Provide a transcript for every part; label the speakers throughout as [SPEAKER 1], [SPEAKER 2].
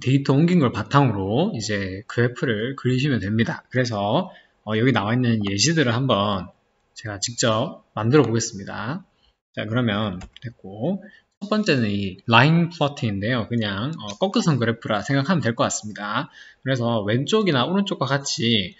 [SPEAKER 1] 데이터 옮긴 걸 바탕으로 이제 그래프를 그리시면 됩니다. 그래서 여기 나와 있는 예시들을 한번 제가 직접 만들어 보겠습니다. 자, 그러면 됐고, 첫 번째는 이 라인 플러팅인데요. 그냥 꺾어선 그래프라 생각하면 될 것 같습니다. 그래서 왼쪽이나 오른쪽과 같이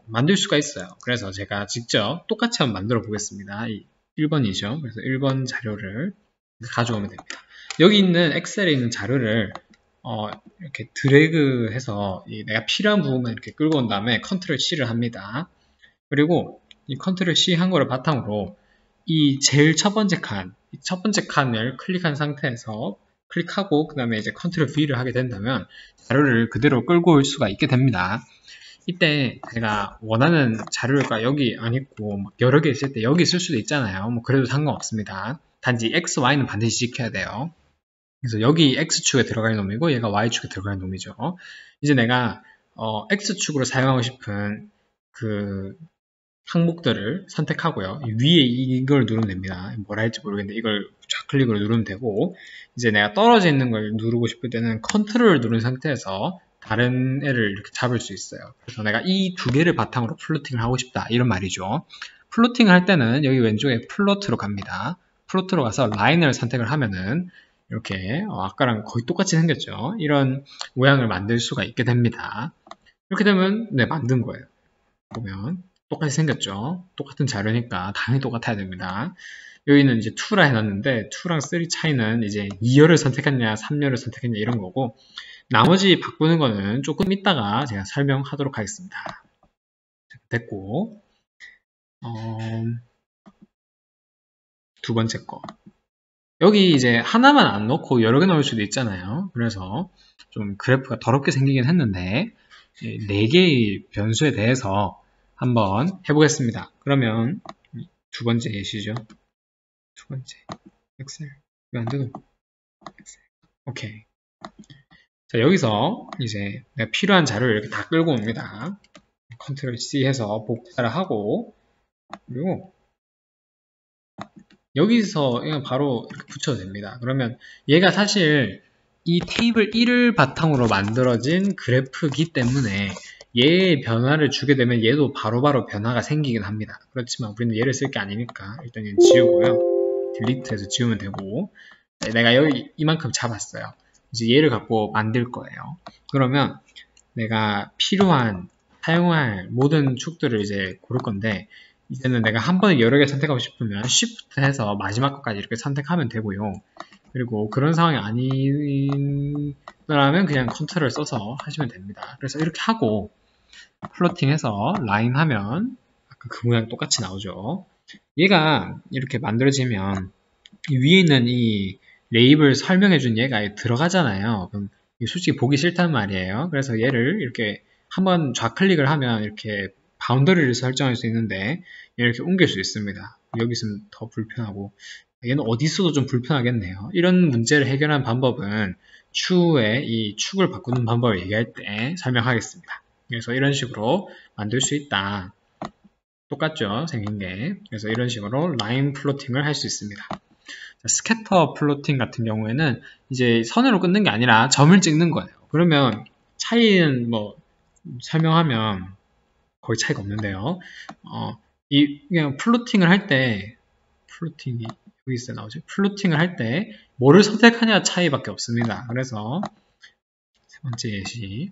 [SPEAKER 1] 만들 수가 있어요. 그래서 제가 직접 똑같이 한번 만들어 보겠습니다. 이 1번이죠. 그래서 1번 자료를 가져오면 됩니다. 여기 있는 엑셀에 있는 자료를 이렇게 드래그해서 내가 필요한 부분만 이렇게 끌고 온 다음에 컨트롤 C를 합니다. 그리고 이 컨트롤 C 한 거를 바탕으로 이 제일 첫 번째 칸을 클릭한 상태에서 클릭하고 그 다음에 이제 컨트롤 V를 하게 된다면 자료를 그대로 끌고 올 수가 있게 됩니다. 이때 제가 원하는 자료가 여기 안 있고 여러 개 있을 때 여기 있을 수도 있잖아요. 뭐 그래도 상관없습니다. 단지 X, Y는 반드시 지켜야 돼요. 그래서 여기 X축에 들어갈 놈이고 얘가 Y축에 들어갈 놈이죠. 이제 내가 X축으로 사용하고 싶은 그 항목들을 선택하고요. 위에 이걸 누르면 됩니다. 뭐라 할지 모르겠는데 이걸 좌클릭으로 누르면 되고, 이제 내가 떨어져 있는 걸 누르고 싶을 때는 컨트롤을 누른 상태에서 다른 애를 이렇게 잡을 수 있어요. 그래서 내가 이 두 개를 바탕으로 플로팅을 하고 싶다 이런 말이죠. 플로팅을 할 때는 여기 왼쪽에 플로트로 갑니다. 플로트로 가서 라인을 선택을 하면은 이렇게 아까랑 거의 똑같이 생겼죠. 이런 모양을 만들 수가 있게 됩니다. 이렇게 되면 네, 만든 거예요. 보면 똑같이 생겼죠. 똑같은 자료니까 당연히 똑같아야 됩니다. 여기는 이제 2라 해놨는데 2랑 3 차이는 이제 2열을 선택했냐 3열을 선택했냐 이런 거고, 나머지 바꾸는 거는 조금 이따가 제가 설명하도록 하겠습니다. 됐고, 두 번째 거, 여기 이제 하나만 안 넣고 여러 개 넣을 수도 있잖아요. 그래서 좀 그래프가 더럽게 생기긴 했는데 4개의 변수에 대해서 한번 해보겠습니다. 그러면 두 번째 예시죠. 두 번째 엑셀 왜 안 되노? 엑셀. 오케이. 자, 여기서 이제 내가 필요한 자료를 이렇게 다 끌고 옵니다. 컨트롤 C 해서 복사를 하고, 그리고 여기서 그냥 바로 이렇게 붙여도 됩니다. 그러면 얘가 사실 이 테이블 1을 바탕으로 만들어진 그래프이기 때문에 얘의 변화를 주게 되면 얘도 바로바로 변화가 생기긴 합니다. 그렇지만 우리는 얘를 쓸 게 아니니까 일단 얘는 지우고요. 딜리트해서 지우면 되고, 내가 여기 이만큼 잡았어요. 이제 얘를 갖고 만들 거예요. 그러면 내가 필요한 사용할 모든 축들을 이제 고를 건데, 이제는 내가 한 번에 여러 개 선택하고 싶으면 Shift 해서 마지막 것까지 이렇게 선택하면 되고요. 그리고 그런 상황이 아니라면 그냥 컨트롤 써서 하시면 됩니다. 그래서 이렇게 하고 플로팅해서 라인 하면 아까 그 모양 똑같이 나오죠. 얘가 이렇게 만들어지면 위에 있는 이 레이블 설명해준 얘가 들어가잖아요. 그럼 솔직히 보기 싫단 말이에요. 그래서 얘를 이렇게 한번 좌클릭을 하면 이렇게 바운더리를 설정할 수 있는데 이렇게 옮길 수 있습니다. 여기 있으면 더 불편하고 얘는 어디 있어도 좀 불편하겠네요. 이런 문제를 해결하는 방법은 추후에 이 축을 바꾸는 방법을 얘기할 때 설명하겠습니다. 그래서 이런 식으로 만들 수 있다. 똑같죠? 생긴 게. 그래서 이런 식으로 라인 플로팅을 할 수 있습니다. 스캐터 플로팅 같은 경우에는 이제 선으로 끊는 게 아니라 점을 찍는 거예요. 그러면 차이는 뭐 설명하면 거의 차이가 없는데요. 그냥 플로팅을 할 때, 플로팅이 여기 있어 나오죠. 플로팅을 할 때 뭐를 선택하냐 차이밖에 없습니다. 그래서 세 번째 예시,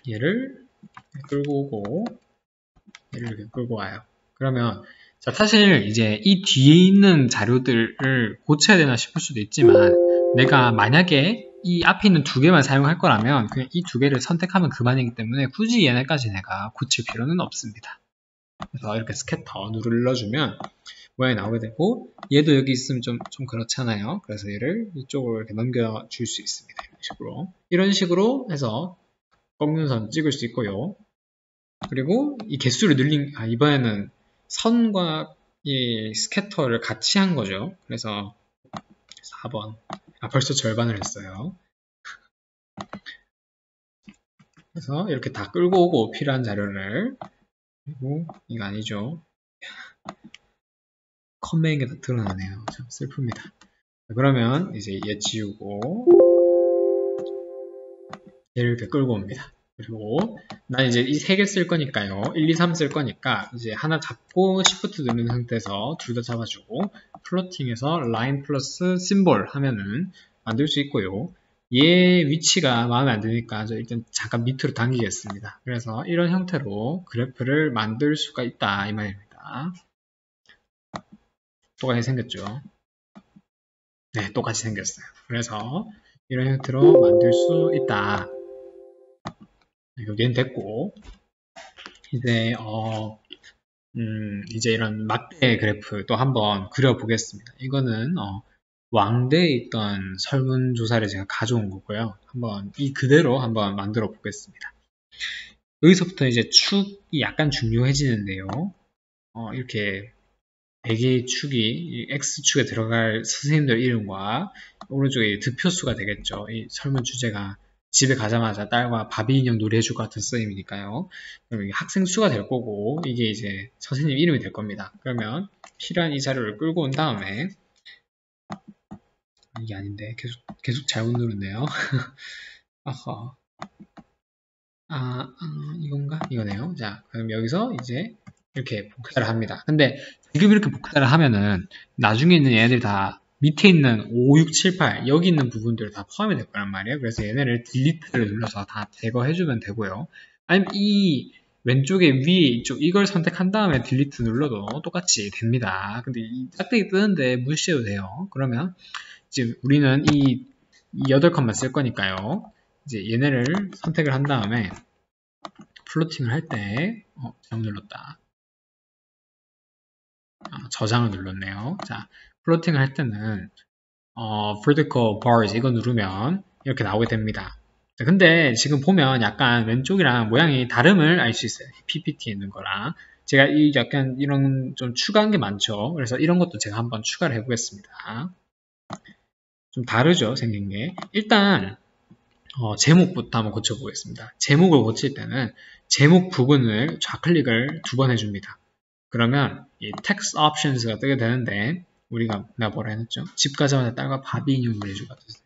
[SPEAKER 1] 얘를 끌고 오고 얘를 이렇게 끌고 와요. 그러면 자, 사실 이제 이 뒤에 있는 자료들을 고쳐야 되나 싶을 수도 있지만, 내가 만약에 이 앞에 있는 두 개만 사용할 거라면 그냥 이 두 개를 선택하면 그만이기 때문에 굳이 얘네까지 내가 고칠 필요는 없습니다. 그래서 이렇게 스캐터 눌러주면 모양이 나오게 되고, 얘도 여기 있으면 좀 그렇잖아요. 그래서 얘를 이쪽으로 이렇게 넘겨줄 수 있습니다. 이런 식으로 해서 꺾는 선 찍을 수 있고요. 그리고 이 개수를 늘린, 이번에는 선과 이 스캐터를 같이 한 거죠. 그래서 4번. 벌써 절반을 했어요. 그래서 이렇게 다 끌고 오고 필요한 자료를, 그리고 이거 아니죠. 컴맹에 다 드러나네요. 참 슬픕니다. 그러면 이제 얘 지우고 얘를 이렇게 끌고 옵니다. 그리고 난 이제 이 세 개 쓸 거니까요. 1, 2, 3 쓸 거니까 이제 하나 잡고 Shift 누르는 상태에서 둘 다 잡아주고 플로팅해서 라인 플러스 심볼 하면은 만들 수 있고요. 얘 위치가 마음에 안 드니까 저 일단 잠깐 밑으로 당기겠습니다. 그래서 이런 형태로 그래프를 만들 수가 있다 이 말입니다. 똑같이 생겼죠? 네, 똑같이 생겼어요. 그래서 이런 형태로 만들 수 있다. 여기는 됐고 이제 이제 이런 막대 그래프 또 한번 그려보겠습니다. 이거는 왕대에 있던 설문조사를 제가 가져온 거고요. 한번 이 그대로 한번 만들어 보겠습니다. 여기서부터 이제 축이 약간 중요해지는데요. 이렇게 100의 축이 X축에 들어갈 선생님들 이름과 오른쪽에 득표수가 되겠죠. 이 설문 주제가 집에 가자마자 딸과 바비 인형 놀이 해줄 것 같은 선생님이니까요. 그럼 이게 학생 수가 될 거고 이게 이제 선생님 이름이 될 겁니다. 그러면 필요한 이 자료를 끌고 온 다음에 이게 아닌데 계속 잘못 누르네요. 아하. 이건가? 이거네요. 자, 그럼 여기서 이제 이렇게 복사를 합니다. 근데 지금 이렇게 복사를 하면은 나중에 있는 얘네들이 다 밑에 있는 5, 6, 7, 8 여기 있는 부분들 다 포함이 될 거란 말이에요. 그래서 얘네를 딜리트를 눌러서 다 제거해주면 되고요. 아니면 이 왼쪽에 위에 이걸 선택한 다음에 딜리트 눌러도 똑같이 됩니다. 근데 이 짝대기 뜨는데 무시해도 돼요. 그러면 이제 우리는 이 8칸만 쓸 거니까요. 이제 얘네를 선택을 한 다음에 플로팅을 할 때 잘못 눌렀다. 저장을 눌렀네요. 자, 플로팅을 할 때는 vertical bars 이거 누르면 이렇게 나오게 됩니다. 자, 근데 지금 보면 약간 왼쪽이랑 모양이 다름을 알 수 있어요. PPT에 있는 거랑 제가 약간 이런 좀 추가한 게 많죠. 그래서 이런 것도 제가 한번 추가를 해보겠습니다. 좀 다르죠, 생긴 게. 일단 제목부터 한번 고쳐보겠습니다. 제목을 고칠 때는 제목 부분을 좌클릭을 2번 해줍니다. 그러면 이 text options가 뜨게 되는데 내가 뭐라 해놨죠? 집 가자마자 딸과 바비 인형을 해주고 같았어요.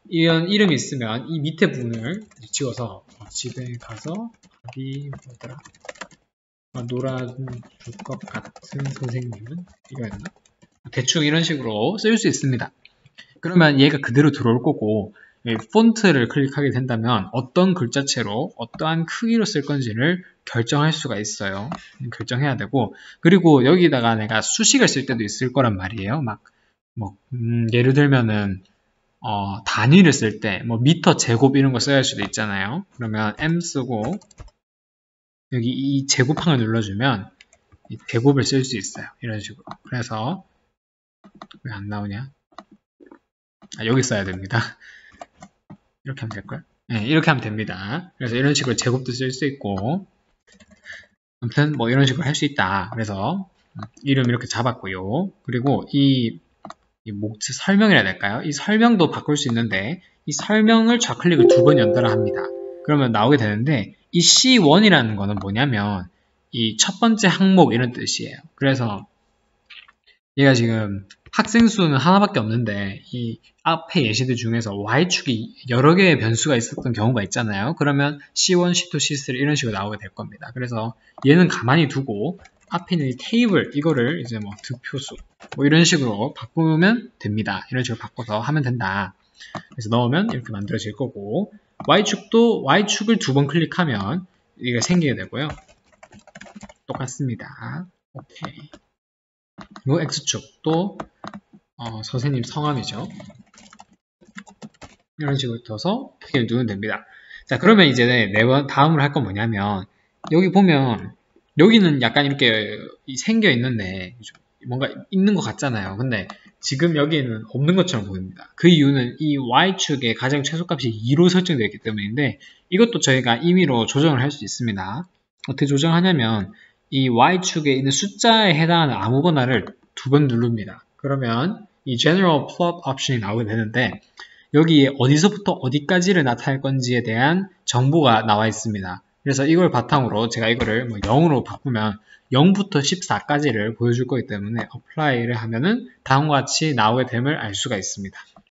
[SPEAKER 1] 이런 이름이 있으면 이 밑에 부분을 지워서 집에 가서 바비 뭐더라? 놀아줄 것 같은 선생님은 이거였나? 대충 이런 식으로 쓸 수 있습니다. 그러면 얘가 그대로 들어올 거고 폰트를 클릭하게 된다면 어떤 글자체로 어떠한 크기로 쓸 건지를 결정할 수가 있어요. 결정해야 되고 그리고 여기다가 내가 수식을 쓸 때도 있을 거란 말이에요. 예를 들면은 단위를 쓸 때 미터 제곱 이런 거 써야 할 수도 있잖아요. 그러면 M 쓰고 여기 이 제곱항을 눌러주면 이 제곱을 쓸 수 있어요. 이런 식으로. 그래서 왜 안 나오냐? 여기 써야 됩니다. 이렇게 하면 될걸? 네, 이렇게 하면 됩니다. 그래서 이런 식으로 제곱도 쓸 수 있고 아무튼 이런 식으로 할 수 있다. 그래서 이름 이렇게 잡았고요. 그리고 이 설명이라 해야 될까요? 이 설명도 바꿀 수 있는데 이 설명을 좌클릭을 2번 연달아 합니다. 그러면 나오게 되는데 이 C1이라는 거는 뭐냐면 이 첫 번째 항목 이런 뜻이에요. 그래서 얘가 지금 학생 수는 하나밖에 없는데 이 앞에 예시들 중에서 Y축이 여러 개의 변수가 있었던 경우가 있잖아요. 그러면 C1, C2, C3 이런 식으로 나오게 될 겁니다. 그래서 얘는 가만히 두고 앞에 있는 이 테이블 이거를 이제 득표수 이런 식으로 바꾸면 됩니다. 이런 식으로 바꿔서 하면 된다. 그래서 넣으면 이렇게 만들어질 거고 Y축도 Y축을 2번 클릭하면 이게 생기게 되고요. 똑같습니다. 오케이. 요 X축도 선생님 성함이죠. 이런 식으로 둬서 크기를 누르면 됩니다. 자, 그러면 이제 다음으로 할 건 뭐냐면 여기 보면 여기는 약간 이렇게 생겨 있는데 뭔가 있는 것 같잖아요. 근데 지금 여기에는 없는 것처럼 보입니다. 그 이유는 이 Y축의 가장 최소값이 2로 설정되어 있기 때문인데 이것도 저희가 임의로 조정을 할 수 있습니다. 어떻게 조정하냐면 이 Y축에 있는 숫자에 해당하는 아무거나를 2번 누릅니다. 그러면 이 General Plot Option이 나오게 되는데 여기에 어디서부터 어디까지를 나타낼 건지에 대한 정보가 나와 있습니다. 그래서 이걸 바탕으로 제가 이거를 0으로 바꾸면 0부터 14까지를 보여줄 거기 때문에 Apply를 하면은 다음과 같이 나오게 됨을 알 수가 있습니다.